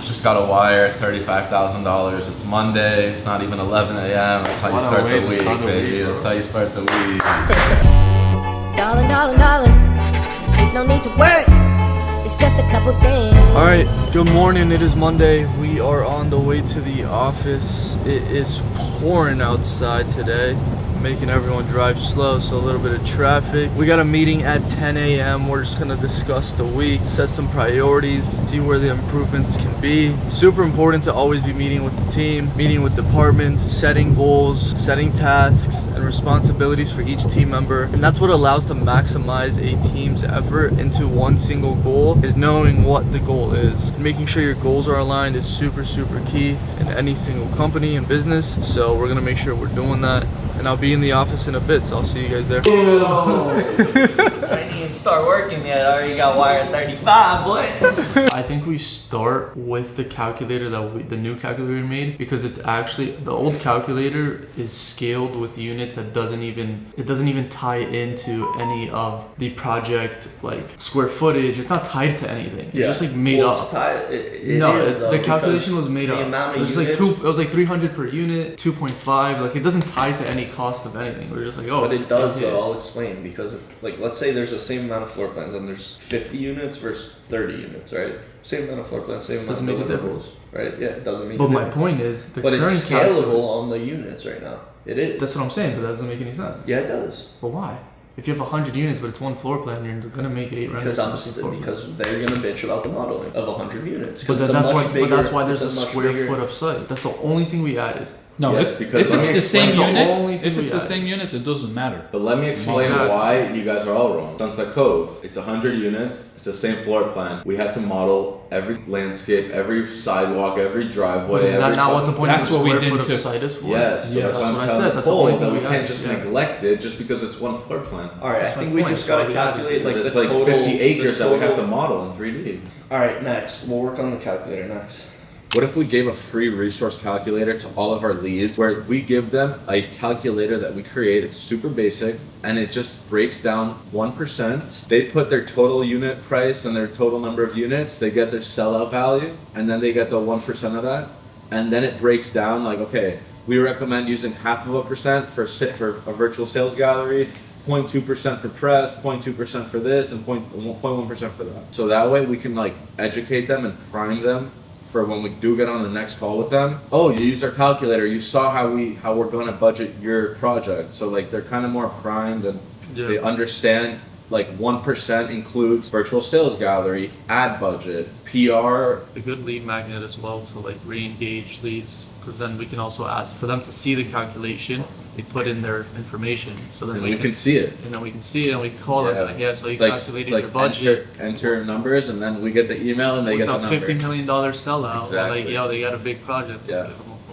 Just got a wire, $35,000. It's Monday. It's not even 11 a.m. That's how you start the week, baby. That's how you start the week. Darling, darling, darling, there's no need to worry. It's just a couple things. Alright, good morning. It is Monday. We are on the way to the office. It is pouring outside today, making everyone drive slow, so a little bit of traffic. We got a meeting at 10 a.m. We're just gonna discuss the week, set some priorities, see where the improvements can be. Super important to always be meeting with the team, meeting with departments, setting goals, setting tasks and responsibilities for each team member. And that's what allows to maximize a team's effort into one single goal, is knowing what the goal is. And making sure your goals are aligned is super, super key in any single company and business. So we're gonna make sure we're doing that. And I'll be in the office in a bit, so I'll see you guys there. I didn't even start working yet. I already got wired 35, boy. I think we start with the calculator the new calculator we made, because it's actually, the old calculator is scaled with units that doesn't even tie into any of the project, like square footage. It's not tied to anything. It's just like made up. The calculation was made up. It was like it was like 300 per unit, 2.5. Like it doesn't tie to any cost of anything. We're just like, oh. But it does though, I'll explain, because if, like, let's say there's the same amount of floor plans and there's 50 units versus 30 units, right? Same amount of floor plans, same amount of doesn't make a deliverables, difference. right? Yeah, it doesn't make But a my difference. point is, the but current it's scalable on the units right now. It is. That's what I'm saying, but that doesn't make any sense. Yeah, it does. But why? If you have 100 units, but it's one floor plan, you're gonna make 8 renders. Because they're gonna bitch about the modeling of 100 units. But that's why there's a square foot of site. That's the only thing we added. No, yes, if it's the same unit, it doesn't matter. But let me explain why you guys are all wrong. Sunset Cove, it's 100 units. It's the same floor plan. We had to model every landscape, every sidewalk, every driveway. But is that not what the point of the square foot of site is for? Yes. So that's what what I said. That's the only thing we can't just neglect it just because it's one floor plan. All right, I think we just gotta calculate like it's the like total, 50 acres that we have to model in 3D. All right, next we'll work on the calculator next. What if we gave a free resource calculator to all of our leads, where we give them a calculator that we create? It's super basic and it just breaks down 1%. They put their total unit price and their total number of units, they get their sellout value, and then they get the 1% of that. And then it breaks down like, okay, we recommend using 0.5% for a virtual sales gallery, 0.2% for press, 0.2% for this, and 0.1% for that. So that way we can like educate them and prime them for when we do get on the next call with them. Oh, you used our calculator. You saw how we're gonna budget your project. So like they're kind of more primed and they understand like 1% includes virtual sales gallery, ad budget, PR. A good lead magnet as well to like re-engage leads, because then we can also ask for them to see the calculation. They put in their information, so then we can see it. And then we can see it, and we can call them like, so you calculated your budget. Enter numbers, and then we get the email, and they get the number. $50 million sellout. Exactly. Like, yo, they got a big project. Yeah.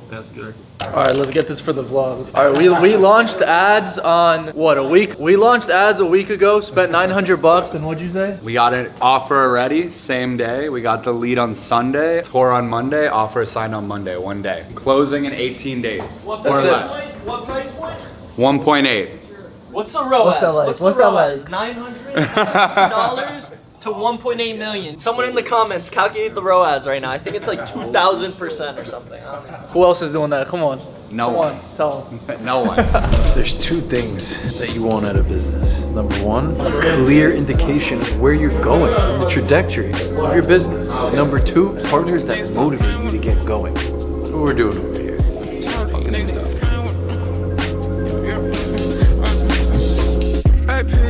That's good. All right, let's get this for the vlog. All right, we launched ads on what, a week? We launched ads a week ago, spent $900, and what'd you say? We got an offer already, same day. We got the lead on Sunday, tour on Monday, offer signed on Monday, one day. Closing in 18 days. What or price less. point? What price point? 1.8. What's the ROAS? What's that like? What's What's the that ROAS? like? $950 to 1.8 million. Someone in the comments calculate the ROAS right now. I think it's like 2,000% or something. I don't know. Who else is doing that? Come on. No Come one. on, tell them. No one. There's two things that you want out of business. Number one, a clear indication of where you're going, the trajectory of your business. And number two, partners that motivate you to get going. That's what we're doing over here.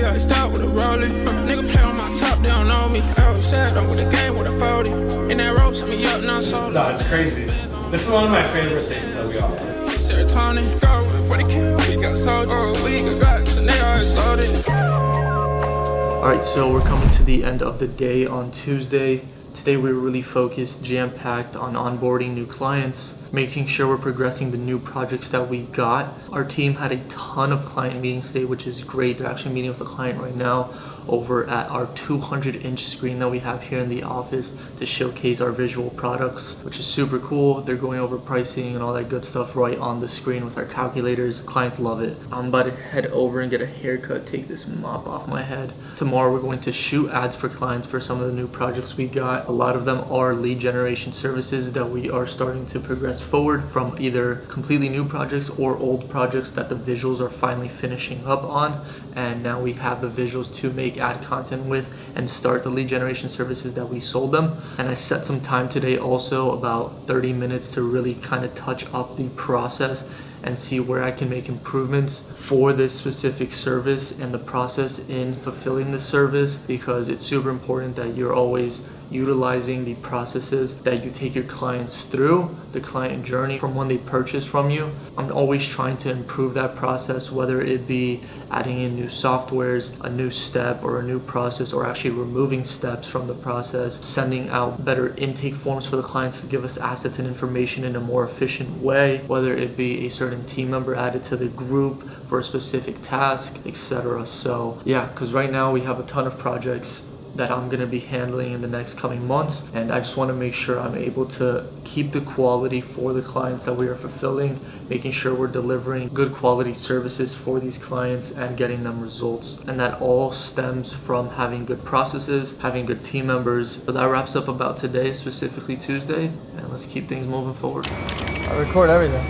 I start with a rolling. Nigga play on my top, they don't know me. Outside, I'm with the game with a 40. In that rope, set me up, now solo. No, it's crazy. This is one of my favorite things that we offer. Serotonin, go for the kill, we got soldiers. We got guns, and they always loaded. All right, so we're coming to the end of the day on Tuesday. Today we're really focused, jam-packed on onboarding new clients. making sure we're progressing the new projects that we got. Our team had a ton of client meetings today, which is great. They're actually meeting with a client right now over at our 200-inch screen that we have here in the office to showcase our visual products, which is super cool. They're going over pricing and all that good stuff right on the screen with our calculators. Clients love it. I'm about to head over and get a haircut, take this mop off my head. Tomorrow we're going to shoot ads for clients for some of the new projects we got. A lot of them are lead generation services that we are starting to progress forward from either completely new projects or old projects that the visuals are finally finishing up on. And now we have the visuals to make ad content with and start the lead generation services that we sold them. And I set some time today also, about 30 minutes, to really kind of touch up the process and see where I can make improvements for this specific service and the process in fulfilling the service, because it's super important that you're always utilizing the processes that you take your clients through, the client journey from when they purchase from you. I'm always trying to improve that process, whether it be adding in new softwares, a new step or a new process, or actually removing steps from the process, sending out better intake forms for the clients to give us assets and information in a more efficient way, whether it be a certain team member added to the group for a specific task, etc. So yeah, because right now we have a ton of projects that I'm going to be handling in the next coming months, and I just want to make sure I'm able to keep the quality for the clients that we are fulfilling, making sure we're delivering good quality services for these clients and getting them results. And that all stems from having good processes, having good team members. So that wraps up about today, specifically Tuesday, and let's keep things moving forward. I record everything.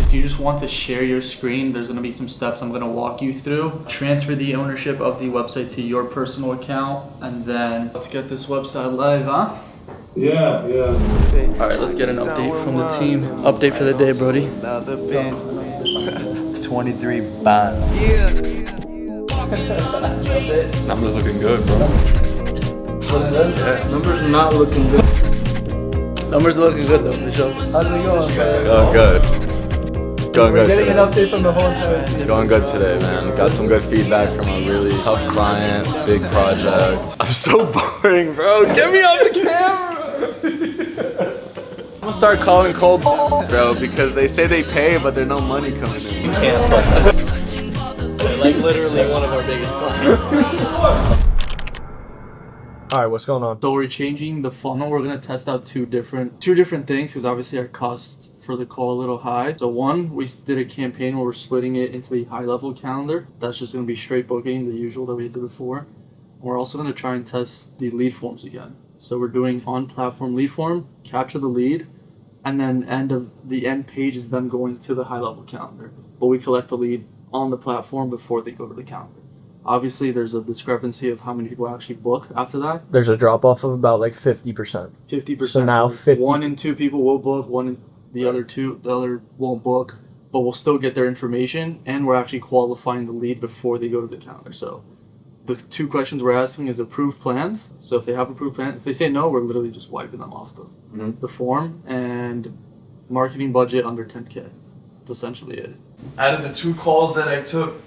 If you just want to share your screen, there's going to be some steps I'm going to walk you through. Transfer the ownership of the website to your personal account, and then let's get this website live, huh? Yeah. All right, let's get an update from the team. Update for the day, Brody. 23 bands. Numbers looking good, bro. Yeah. Numbers not looking good. Numbers looking good though, for sure. How's it going? Oh, good. Going We're good getting today. an update from the whole entire team. It's going good today, man. Got some good feedback from a really tough client, big project. I'm so boring, bro. Get me off the camera. I'm gonna start calling cold, bro, because they say they pay, but there's no money coming in. You can't put that. They're like literally one of our biggest clients. Alright, what's going on? So we're changing the funnel. We're gonna test out two different things, because obviously our costs for the call a little high. So one, we did a campaign where we're splitting it into the high level calendar. That's just gonna be straight booking, the usual that we did before. We're also gonna try and test the lead forms again. So we're doing on platform lead form, capture the lead, and then the end page is them going to the high level calendar. But we collect the lead on the platform before they go to the calendar. Obviously, there's a discrepancy of how many people actually book after that. There's a drop off of about like 50%. 50%. So now 50. 1 in 2 people will book, the other won't book, but we'll still get their information, and we're actually qualifying the lead before they go to the calendar. So the two questions we're asking is approved plans. So if they have approved plans, if they say no, we're literally just wiping them off the form, and marketing budget under 10K. That's essentially it. Out of the 2 calls that I took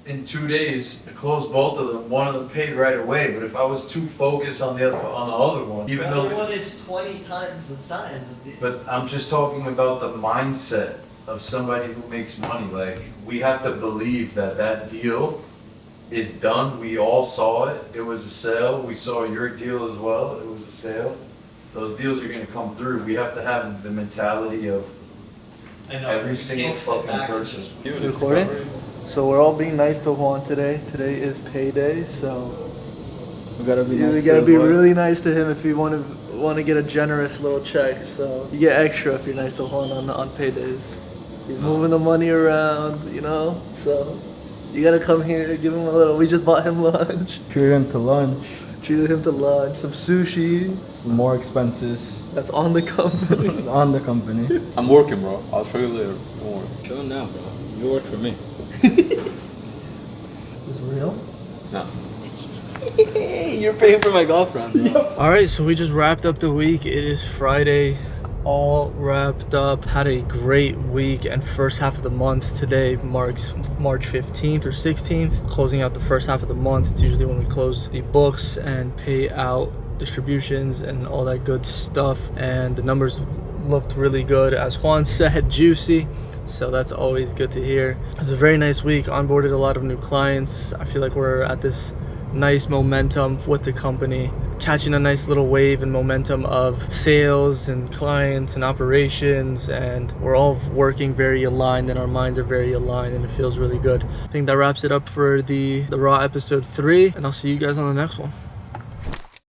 in 2 days, I closed both of them. One of them paid right away, but if I was too focused on the other one, even though one is 20 times the size of the. But I'm just talking about the mindset of somebody who makes money. Like, we have to believe that deal is done. We all saw it. It was a sale. We saw your deal as well. It was a sale. Those deals are going to come through. We have to have the mentality of every single fucking person. Recording? So we're all being nice to Juan today. Today is payday, so we gotta be really nice to him if you want to get a generous little check. So you get extra if you're nice to Juan on paydays. He's moving the money around, you know. So you gotta come here, give him a little. We just bought him lunch. Treated him to lunch. Some sushi. Some more expenses. That's on the company. On the company. I'm working, bro. I'll show you later. Don't worry. Show him now, bro. You work for me. Is real? No. You're paying for my girlfriend, bro. Alright, so we just wrapped up the week. It is Friday. All wrapped up. Had a great week and first half of the month. Today marks March 15th or 16th. Closing out the first half of the month. It's usually when we close the books and pay out distributions and all that good stuff. And the numbers looked really good. As Juan said, juicy. So that's always good to hear. It was a very nice week. Onboarded a lot of new clients. I feel like we're at this nice momentum with the company, catching a nice little wave and momentum of sales and clients and operations, and we're all working very aligned and our minds are very aligned, and it feels really good. I think that wraps it up for the Raw episode 3, and I'll see you guys on the next one.